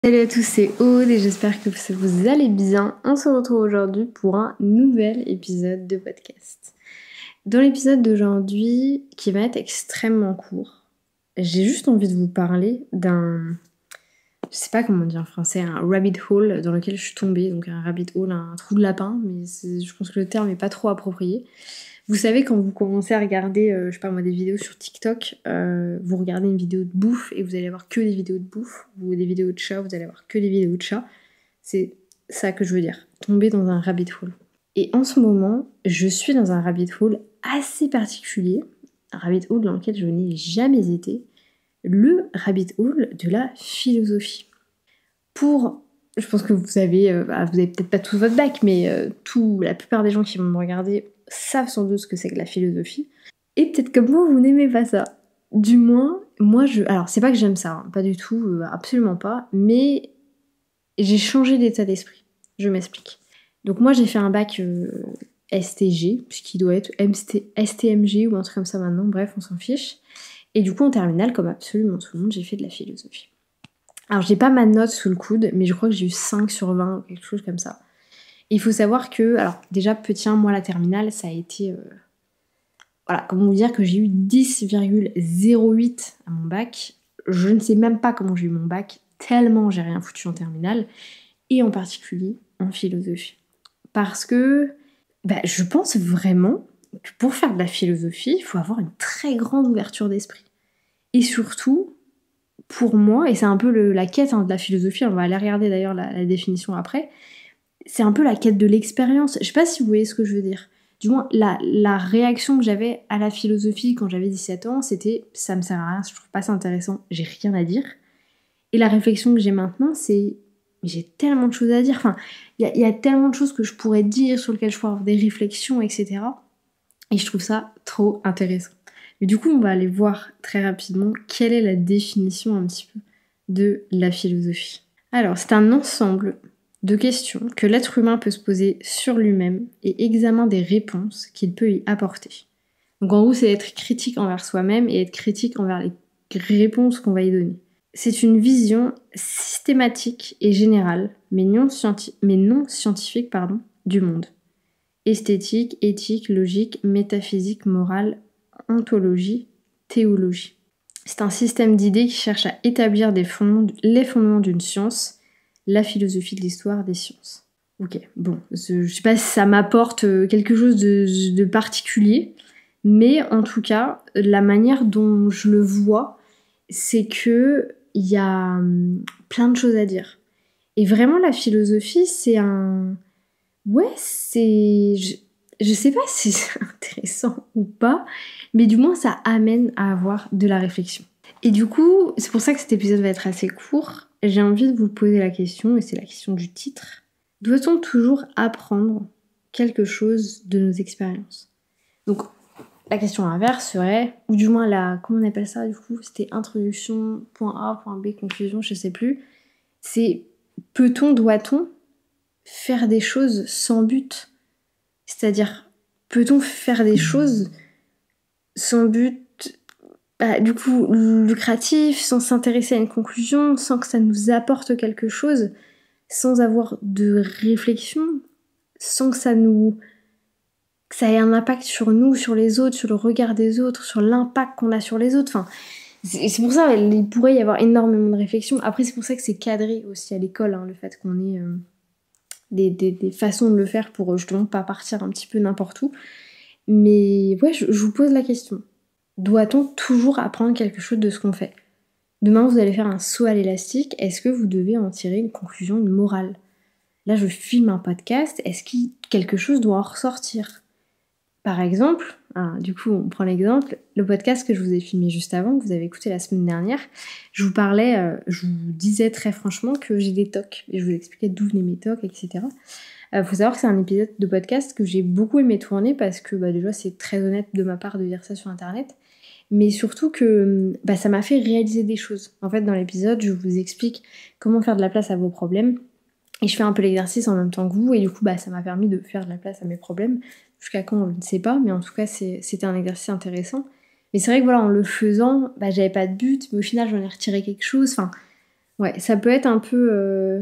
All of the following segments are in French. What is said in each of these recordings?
Salut à tous, c'est Aude et j'espère que vous allez bien. On se retrouve aujourd'hui pour un nouvel épisode de podcast. Dans l'épisode d'aujourd'hui, qui va être extrêmement court, j'ai juste envie de vous parler je sais pas comment dire en français, un rabbit hole dans lequel je suis tombée. Donc un rabbit hole, un trou de lapin, mais je pense que le terme n'est pas trop approprié. Vous savez, quand vous commencez à regarder, je sais pas moi, des vidéos sur TikTok, vous regardez une vidéo de bouffe et vous allez avoir que des vidéos de bouffe, ou des vidéos de chats, vous allez avoir que des vidéos de chats. C'est ça que je veux dire, tomber dans un rabbit hole. Et en ce moment, je suis dans un rabbit hole assez particulier, un rabbit hole dans lequel je n'ai jamais été, le rabbit hole de la philosophie. Je pense que vous avez peut-être pas tous votre bac, mais la plupart des gens qui vont me regarder savent sans doute ce que c'est que la philosophie. Et peut-être comme moi, vous n'aimez pas ça. Du moins, alors c'est pas que j'aime ça, hein, pas du tout, absolument pas, mais j'ai changé d'état d'esprit. Je m'explique. Donc moi, j'ai fait un bac STG, puisqu'il doit être STMG ou un truc comme ça maintenant, bref, on s'en fiche. Et du coup, en terminale, comme absolument tout le monde, j'ai fait de la philosophie. Alors, j'ai pas ma note sous le coude, mais je crois que j'ai eu 5 sur 20 ou quelque chose comme ça. Il faut savoir que, alors déjà, petit 1, moi, la terminale, ça a été... voilà, comment vous dire que j'ai eu 10,08 à mon bac. Je ne sais même pas comment j'ai eu mon bac, tellement j'ai rien foutu en terminale, et en particulier en philosophie. Parce que je pense vraiment que pour faire de la philosophie, il faut avoir une très grande ouverture d'esprit. Et surtout, pour moi, et c'est un peu la quête de la philosophie, on va aller regarder d'ailleurs la définition après, c'est un peu la quête de l'expérience. Je sais pas si vous voyez ce que je veux dire. Du moins, la réaction que j'avais à la philosophie quand j'avais 17 ans, c'était « ça me sert à rien, je trouve pas ça intéressant, j'ai rien à dire ». Et la réflexion que j'ai maintenant, c'est « j'ai tellement de choses à dire ». Enfin, il y a tellement de choses que je pourrais dire, sur lesquelles je pourrais avoir des réflexions, etc. Et je trouve ça trop intéressant. Mais du coup, on va aller voir très rapidement quelle est la définition un petit peu de la philosophie. Alors, c'est un ensemble de questions que l'être humain peut se poser sur lui-même et examen des réponses qu'il peut y apporter. Donc en gros, c'est être critique envers soi-même et être critique envers les réponses qu'on va y donner. C'est une vision systématique et générale, mais non scientifique, du monde. Esthétique, éthique, logique, métaphysique, morale, ontologie, théologie. C'est un système d'idées qui cherche à établir les fondements d'une science, la philosophie de l'histoire des sciences. Ok, bon, je sais pas si ça m'apporte quelque chose de particulier, mais en tout cas, la manière dont je le vois, c'est que il y a plein de choses à dire. Et vraiment, la philosophie, c'est un... Ouais, c'est... Je sais pas si c'est intéressant ou pas, mais du moins, ça amène à avoir de la réflexion. Et du coup, c'est pour ça que cet épisode va être assez court. J'ai envie de vous poser la question, et c'est la question du titre. Doit-on toujours apprendre quelque chose de nos expériences? Donc, la question inverse serait, ou du moins comment on appelle ça du coup? C'était introduction, point A, point B, conclusion, je sais plus. C'est doit-on faire des choses sans but? C'est-à-dire, peut-on faire des choses sans but, du coup, lucratif, sans s'intéresser à une conclusion, sans que ça nous apporte quelque chose, sans avoir de réflexion, sans que ça ait un impact sur nous, sur les autres, sur le regard des autres, sur l'impact qu'on a sur les autres. Enfin, c'est pour ça qu'il pourrait y avoir énormément de réflexion. Après, c'est pour ça que c'est cadré aussi à l'école, le fait qu'on ait des façons de le faire pour justement pas partir un petit peu n'importe où. Mais ouais, je vous pose la question. Doit-on toujours apprendre quelque chose de ce qu'on fait? Demain, vous allez faire un saut à l'élastique. Est-ce que vous devez en tirer une conclusion, une morale? Là, je filme un podcast. Est-ce que quelque chose doit en ressortir? Par exemple, du coup, on prend l'exemple, le podcast que je vous ai filmé juste avant, que vous avez écouté la semaine dernière, je vous parlais, je vous disais très franchement que j'ai des tocs. Et je vous expliquais d'où venaient mes tocs, etc. Faut savoir que c'est un épisode de podcast que j'ai beaucoup aimé tourner parce que déjà, c'est très honnête de ma part de dire ça sur Internet. Mais surtout que ça m'a fait réaliser des choses. En fait, dans l'épisode, je vous explique comment faire de la place à vos problèmes. Et je fais un peu l'exercice en même temps que vous. Et du coup, ça m'a permis de faire de la place à mes problèmes. Jusqu'à quand, je ne sais pas. Mais en tout cas, c'était un exercice intéressant. Mais c'est vrai que voilà, en le faisant, j'avais pas de but. Mais au final, j'en ai retiré quelque chose. Enfin, Ouais, ça peut être un peu...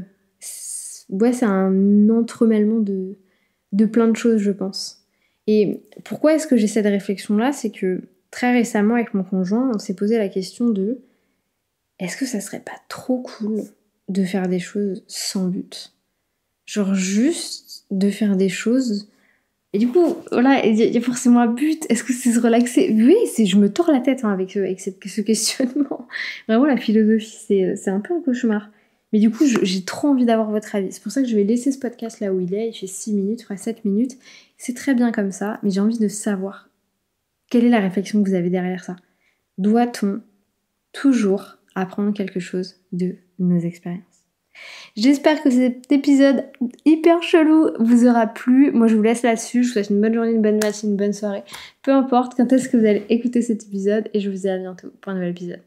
Ouais, c'est un entremêlement de plein de choses, je pense. Et pourquoi est-ce que j'ai cette réflexion-là? C'est que très récemment, avec mon conjoint, on s'est posé la question de est-ce que ça serait pas trop cool de faire des choses sans but? Genre juste de faire des choses. Et du coup, voilà, il y a forcément un but. Est-ce que c'est se relaxer? Oui, je me tords la tête avec ce questionnement. Vraiment, la philosophie, c'est un peu un cauchemar. Mais du coup, j'ai trop envie d'avoir votre avis. C'est pour ça que je vais laisser ce podcast là où il est. Il fait 6 minutes, il fera 7 minutes. C'est très bien comme ça, mais j'ai envie de savoir quelle est la réflexion que vous avez derrière ça. Doit-on toujours apprendre quelque chose de nos expériences? J'espère que cet épisode hyper chelou vous aura plu. Moi, je vous laisse là-dessus. Je vous souhaite une bonne journée, une bonne matinée, une bonne soirée. Peu importe quand est-ce que vous allez écouter cet épisode. Et je vous dis à bientôt pour un nouvel épisode.